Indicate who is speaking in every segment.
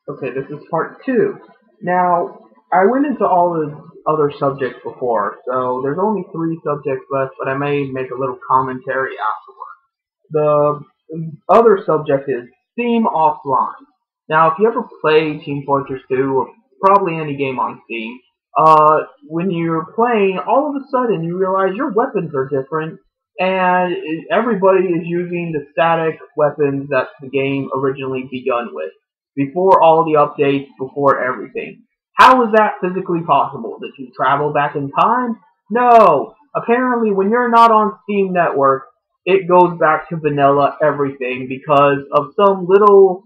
Speaker 1: Okay, this is part two. Now, I went into all the other subjects before, so there's only three subjects left, but I may make a little commentary afterward. The other subject is Steam Offline. Now, if you ever play Team Fortress 2, or probably any game on Steam, when you're playing, all of a sudden you realize your weapons are different, and everybody is using the static weapons that the game originally begun with, before all the updates, before everything. How is that physically possible? Did you travel back in time? No. Apparently, when you're not on Steam Network, it goes back to vanilla everything because of some little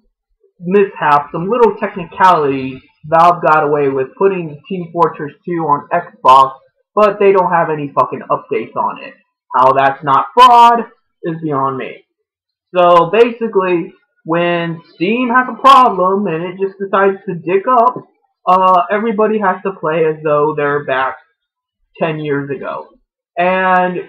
Speaker 1: mishap, some little technicality Valve got away with putting Team Fortress 2 on Xbox, but they don't have any fucking updates on it. How that's not fraud is beyond me. So basically, when Steam has a problem and it just decides to dick up, everybody has to play as though they're back 10 years ago. And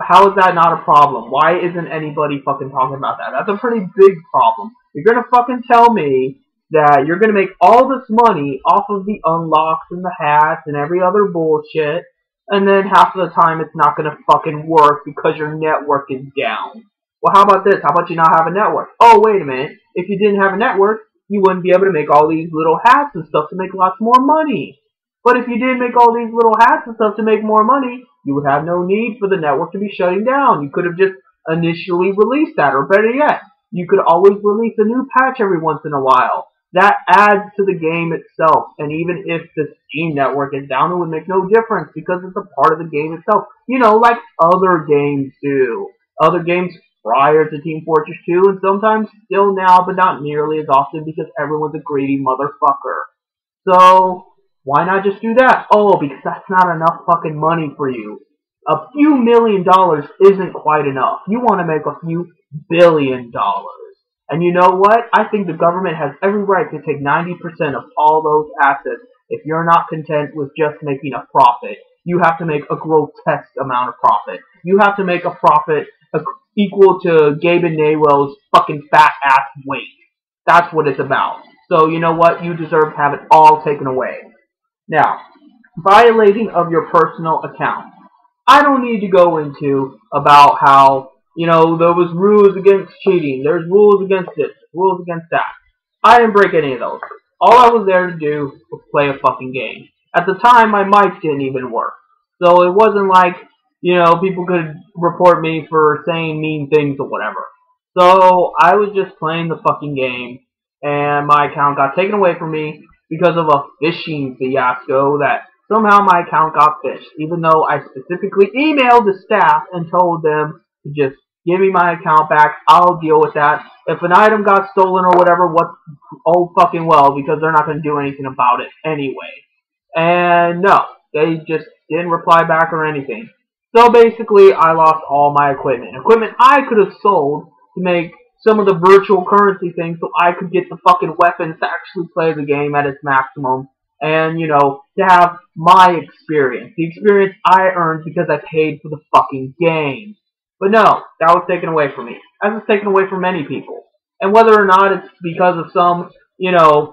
Speaker 1: how is that not a problem? Why isn't anybody fucking talking about that? That's a pretty big problem. You're gonna fucking tell me that you're gonna make all this money off of the unlocks and the hats and every other bullshit, and then half of the time it's not gonna fucking work because your network is down. Well, how about this? How about you not have a network? Oh, wait a minute. If you didn't have a network, you wouldn't be able to make all these little hats and stuff to make lots more money. But if you did make all these little hats and stuff to make more money, you would have no need for the network to be shutting down. You could have just initially released that, or better yet, you could always release a new patch every once in a while. That adds to the game itself, and even if the Steam network is down, it would make no difference because it's a part of the game itself. You know, like other games do. Other games prior to Team Fortress 2, and sometimes still now, but not nearly as often because everyone's a greedy motherfucker. So, why not just do that? Oh, because that's not enough fucking money for you. A few $1,000,000 isn't quite enough. You want to make a few $1,000,000,000. And you know what? I think the government has every right to take 90% of all those assets if you're not content with just making a profit. You have to make a grotesque amount of profit. You have to make a profit equal to Gabe and Naywell's fucking fat ass weight. That's what it's about. So you know what? You deserve to have it all taken away. Now, violating of your personal account. I don't need to go into about how, there was rules against cheating, there's rules against this, rules against that. I didn't break any of those. All I was there to do was play a fucking game. At the time, my mic didn't even work. So it wasn't like, people could report me for saying mean things or whatever. So I was just playing the fucking game, and my account got taken away from me because of a phishing fiasco that somehow my account got phished, even though I specifically emailed the staff and told them to just give me my account back. I'll deal with that. If an item got stolen or whatever, oh fucking well, because they're not going to do anything about it anyway. And no, they just didn't reply back or anything. So basically, I lost all my equipment. Equipment I could have sold to make some of the virtual currency things so I could get the fucking weapons to actually play the game at its maximum. And, to have my experience. The experience I earned because I paid for the fucking game. But no, that was taken away from me. That was taken away from many people. And whether or not it's because of some,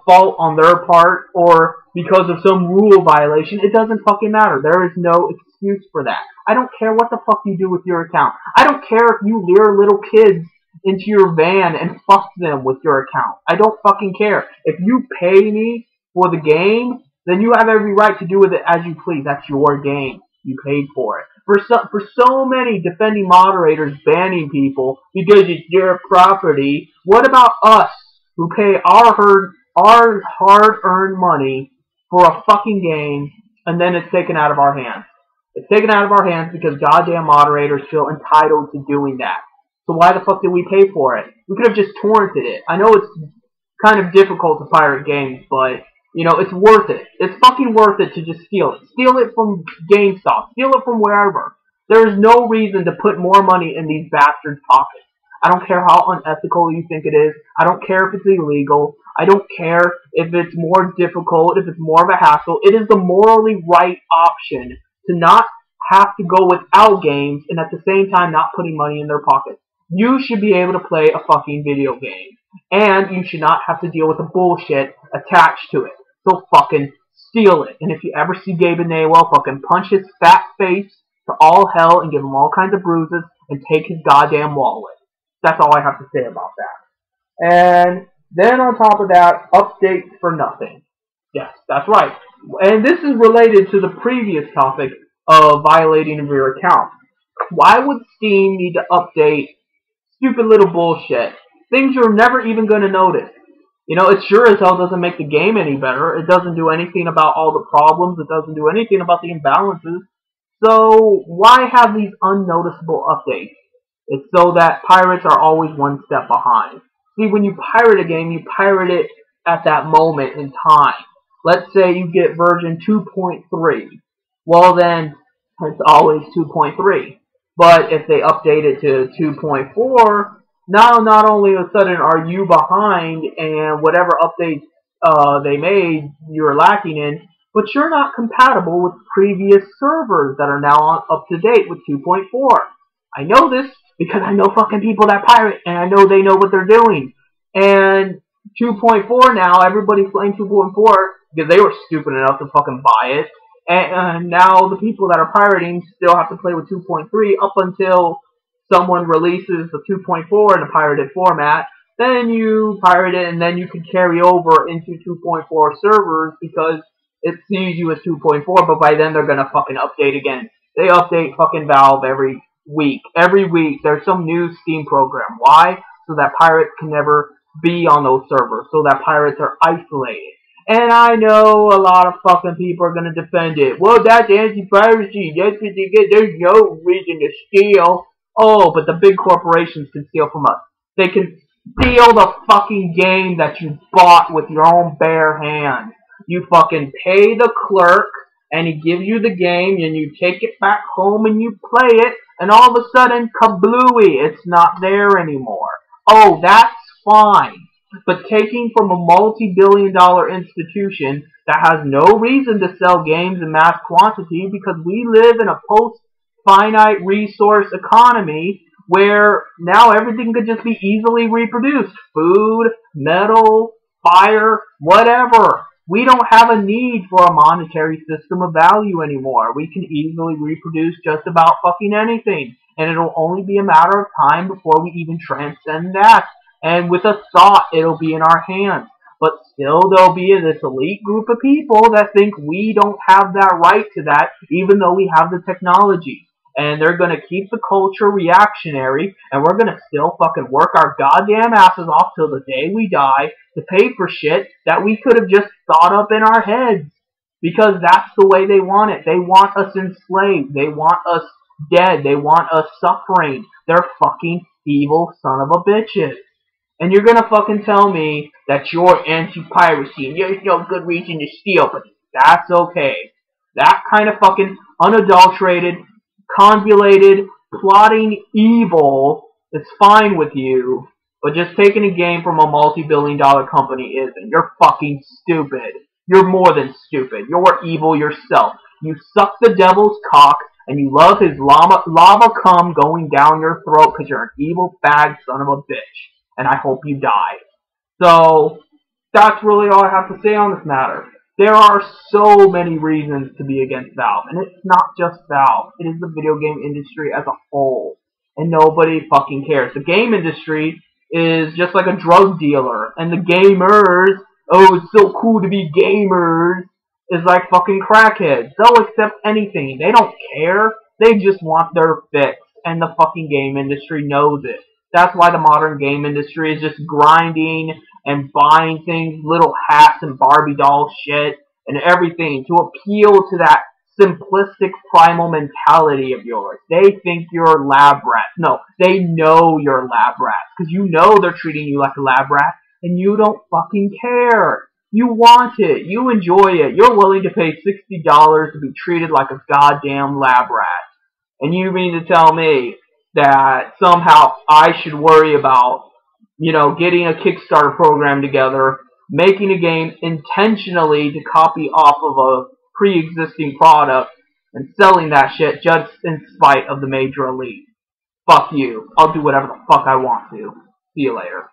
Speaker 1: fault on their part or because of some rule violation, it doesn't fucking matter. There is no excuse for that. I don't care what the fuck you do with your account. I don't care if you lure little kids into your van and fuck them with your account. I don't fucking care. If you pay me for the game, then you have every right to do with it as you please. That's your game. You paid for it. For so many defending moderators banning people because it's their property, what about us who pay our hard-earned money for a fucking game and then it's taken out of our hands? It's taken out of our hands because goddamn moderators feel entitled to doing that. So why the fuck did we pay for it? We could have just torrented it. I know it's kind of difficult to pirate games, but it's worth it. It's fucking worth it to just steal it. Steal it from GameStop. Steal it from wherever. There is no reason to put more money in these bastards' pockets. I don't care how unethical you think it is. I don't care if it's illegal. I don't care if it's more difficult, if it's more of a hassle. It is the morally right option to not have to go without games and at the same time not putting money in their pockets. You should be able to play a fucking video game. And you should not have to deal with the bullshit attached to it. So fucking steal it. And if you ever see Gabe and Naywell, fucking punch his fat face to all hell and give him all kinds of bruises and take his goddamn wallet. That's all I have to say about that. And then on top of that, updates for nothing. Yes, that's right. And this is related to the previous topic of violating of your account. Why would Steam need to update stupid little bullshit? Things you're never even going to notice. You know, it sure as hell doesn't make the game any better. It doesn't do anything about all the problems. It doesn't do anything about the imbalances. So why have these unnoticeable updates? It's so that pirates are always one step behind. See, when you pirate a game, you pirate it at that moment in time. Let's say you get version 2.3. Well then, it's always 2.3. But if they update it to 2.4, now not only of a sudden are you behind and whatever updates they made you're lacking in, but you're not compatible with previous servers that are now up to date with 2.4. I know this because I know fucking people that pirate and I know they know what they're doing. And 2.4 now, everybody's playing 2.4 because they were stupid enough to fucking buy it. And now the people that are pirating still have to play with 2.3 up until someone releases the 2.4 in a pirated format. Then you pirate it and then you can carry over into 2.4 servers because it sees you as 2.4, but by then they're gonna fucking update again. They update fucking Valve every week. Every week there's some new Steam program. Why? So that pirates can never be on those servers. So that pirates are isolated. And I know a lot of fucking people are gonna defend it. Well, that's anti-piracy. That's what they get. There's no reason to steal. Oh, but the big corporations can steal from us. They can steal the fucking game that you bought with your own bare hands. You fucking pay the clerk, and he gives you the game, and you take it back home and you play it, and all of a sudden, kablooey, it's not there anymore. Oh, that's fine. But taking from a multi-billion-dollar institution that has no reason to sell games in mass quantity because we live in a post-finite resource economy where now everything could just be easily reproduced. Food, metal, fire, whatever. We don't have a need for a monetary system of value anymore. We can easily reproduce just about fucking anything. And it'll only be a matter of time before we even transcend that. And with a thought, it'll be in our hands. But still, there'll be this elite group of people that think we don't have that right to that, even though we have the technology. And they're going to keep the culture reactionary, and we're going to still fucking work our goddamn asses off till the day we die to pay for shit that we could have just thought up in our heads. Because that's the way they want it. They want us enslaved. They want us dead. They want us suffering. They're fucking evil son of a bitches. And you're gonna fucking tell me that you're anti-piracy and there's no good reason to steal, but that's okay. That kind of fucking unadulterated, convoluted, plotting evil is fine with you, but just taking a game from a multi-billion-dollar company isn't. You're fucking stupid. You're more than stupid. You're evil yourself. You suck the devil's cock, and you love his lava cum going down your throat because you're an evil fag son of a bitch. And I hope you die. So, that's really all I have to say on this matter. There are so many reasons to be against Valve, and it's not just Valve. It is the video game industry as a whole, and nobody fucking cares. The game industry is just like a drug dealer, and the gamers, oh, it's so cool to be gamers, is like fucking crackheads. They'll accept anything. They don't care. They just want their fix, and the fucking game industry knows it. That's why the modern game industry is just grinding and buying things, little hats and Barbie doll shit and everything to appeal to that simplistic primal mentality of yours. They think you're lab rats. No, they know you're lab rats because you know they're treating you like a lab rat and you don't fucking care. You want it. You enjoy it. You're willing to pay $60 to be treated like a goddamn lab rat. And you mean to tell me that somehow I should worry about, getting a Kickstarter program together, making a game intentionally to copy off of a pre-existing product, and selling that shit just in spite of the major elite. Fuck you. I'll do whatever the fuck I want to. See you later.